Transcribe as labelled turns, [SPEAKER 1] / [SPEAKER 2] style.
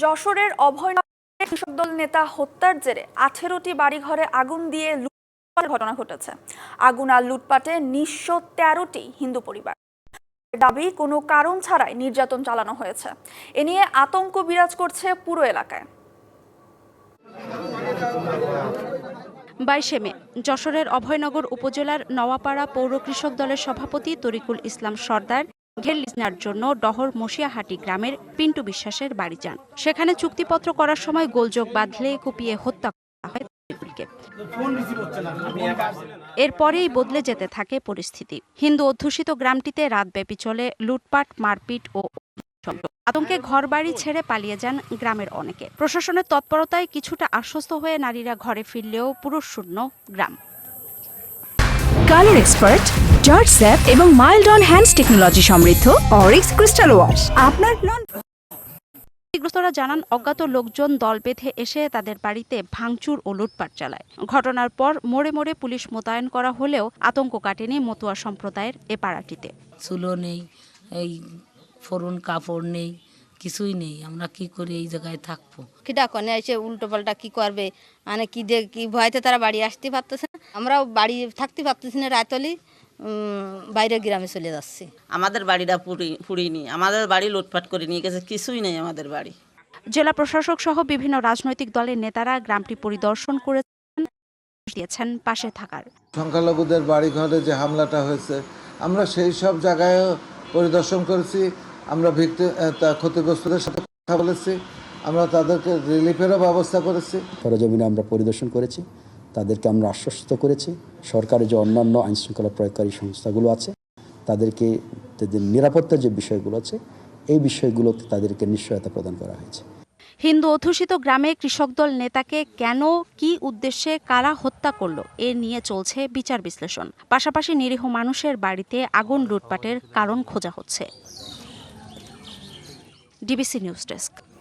[SPEAKER 1] যশোরের অভয়নগরে কৃষক দল নেতা হত্যার জেরে 18টি বাড়িঘরে আগুন দিয়ে লুটপাটের ঘটনা ঘটেছে। আগুন আর লুটপাটে নিঃস্ব 13টি হিন্দু পরিবার। দাবি কোনো কারণ ছাড়াই নির্যাতন চালানো হয়েছে। এ নিয়ে আতঙ্ক বিরাজ করছে পুরো এলাকায়।
[SPEAKER 2] 22 মে যশোরের অভয়নগর উপজেলার নওয়াপাড়া পৌর কৃষক দলের সভাপতি তরিকুল ইসলাম সর্দার ঘের লিজনার জন্য ডহর মশিয়াহাটি গ্রামের পিন্টু বিশ্বাসের বাড়ি যান। সেখানে চুক্তিপত্র করার সময় গোলযোগ বাঁধলে কুপিয়ে হত্যা করা হয় তরিকুলকে। এরপরেই বদলে যেতে থাকে পরিস্থিতি। হিন্দু অধ্যুষিত গ্রামটিতে রাতব্যাপী চলে লুটপাট, মারপিট ও আতঙ্কে ঘরবাড়ি ছেড়ে পালিয়ে যান গ্রামের অনেকে। প্রশাসনের তৎপরতায় কিছুটা আশ্বস্ত হয়ে নারীরা ঘরে ফিরলেও পুরুষ শূন্য গ্রাম।
[SPEAKER 3] কালার এক্সপার্ট, জর্জ স্যাপ এবং মাইল্ড অন হ্যান্ডস টেকনোলজি সমৃদ্ধ অরিক্স ক্রিস্টাল ওয়াশ আপনার
[SPEAKER 2] ক্ষতিগ্রস্তরা জানান, অজ্ঞাত লোকজন দল বেঁধে এসে তাদের বাড়িতে ভাঙচুর ও লুটপাট চালায়। ঘটনার পর মোড়ে মোড়ে পুলিশ মোতায়েন করা হলেও আতঙ্ক কাটেনি মতুয়া সম্প্রদায়ের এ পাড়াটিতে।
[SPEAKER 4] চুলো নেই, এই ফরুন কাপড় নেই, কিছুই নেই। আমরা কি করে এই জায়গায় থাকবো?
[SPEAKER 5] কিটা কনে এসে উল্টো পাল্টা কি করবে, মানে কি ভয়তে তারা বাড়ি আসতে পারতেছে না। আমরাও বাড়ি থাকতে পারতেছি না, রাতলি বাইরে গ্রামে চলে যাচ্ছি।
[SPEAKER 6] আমাদের বাড়িটা পুড়িনি, আমাদের বাড়ি লুটপাট করে নিয়ে গেছে, কিছুই নেই আমাদের বাড়ি।
[SPEAKER 2] জেলা প্রশাসক সহ বিভিন্ন রাজনৈতিক দলের নেতারা গ্রামটি পরিদর্শন দিয়েছেন পাশে থাকার।
[SPEAKER 7] সংখ্যালঘুদের বাড়িঘরে যে হামলাটা হয়েছে, আমরা সেই সব জায়গায় পরিদর্শন করেছি। আমরা ক্ষতিগ্রস্তদের সাথে কথা বলেছি, আমরা তাদেরকে রিলিফেরও ব্যবস্থা করেছি।
[SPEAKER 8] সরেজমিনে আমরা পরিদর্শন করেছি, তাদেরকে আমরা আশ্বস্ত করেছি সরকারের যে অন্যান্য আইনশৃঙ্খলা প্রয়োগকারী সংস্থাগুলো আছে তাদেরকে তাদের নিরাপত্তার যে বিষয়গুলো আছে এই বিষয়গুলোতে তাদেরকে নিশ্চয়তা প্রদান করা হয়েছে।
[SPEAKER 2] হিন্দু অধ্যুষিত গ্রামে কৃষক দল নেতাকে কেন, কি উদ্দেশ্যে কারা হত্যা করলো এ নিয়ে চলছে বিচার বিশ্লেষণ। পাশাপাশি নিরীহ মানুষের বাড়িতে আগুন লুটপাটের কারণ খোঁজা হচ্ছে। DBC news desk.